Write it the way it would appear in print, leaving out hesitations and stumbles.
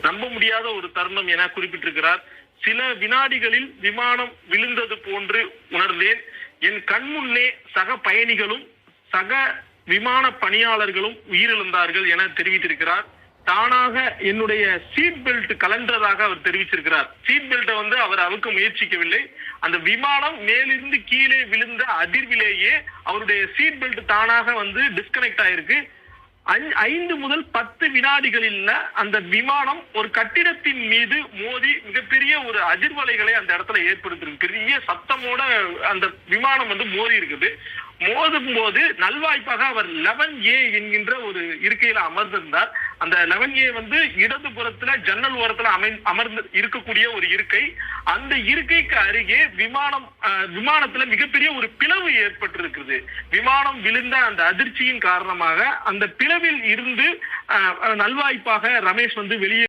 நம்ப முடியாத ஒரு தருணம் என குறிப்பிட்டிருக்கிறார். சில வினாடிகளில் விமானம் விழுந்தது போன்று உணர்ந்தேன். என் கண்முன்னே சக பயணிகளும் சக விமான பணியாளர்களும் உயிரிழந்தார்கள் என தெரிவித்திருக்கிறார். தானாக என்னுடைய சீட் பெல்ட் கலன்றதாக அவர் தெரிவிச்சிருக்கிறார். சீட் பெல்ட்டை அவர் அவுக்க முயற்சிக்கவில்லை. அந்த விமானம் மேலிருந்து கீழே விழுந்த அதிர்விலேயே அவருடைய சீட் பெல்ட் தானாக டிஸ்கனெக்ட் ஆயிருக்கு. 5 முதல் 10 வினாடிகளில் அந்த விமானம் ஒரு கட்டிடத்தின் மீது மோதி மிகப்பெரிய ஒரு அதிர்வலைகளை அந்த இடத்துல ஏற்படுத்திருக்கு. பெரிய சத்தமோட அந்த விமானம் மோதி இருக்குது. மோதும் போது நல்வாய்ப்பாக அவர் 11A என்கின்ற ஒரு இருக்கையில அமர்ந்திருந்தார். அந்த 11A இடது புறத்துல ஜன்னல் ஓரத்துல அமர்ந்து இருக்கக்கூடிய ஒரு இருக்கை. அந்த இருக்கைக்கு அருகே விமானத்துல மிகப்பெரிய ஒரு பிளவு ஏற்பட்டிருக்கிறது. விமானம் விழுந்த அந்த அதிர்ச்சியின் காரணமாக அந்த பிளவில் இருந்து நல்வாய்ப்பாக ரமேஷ் வெளியே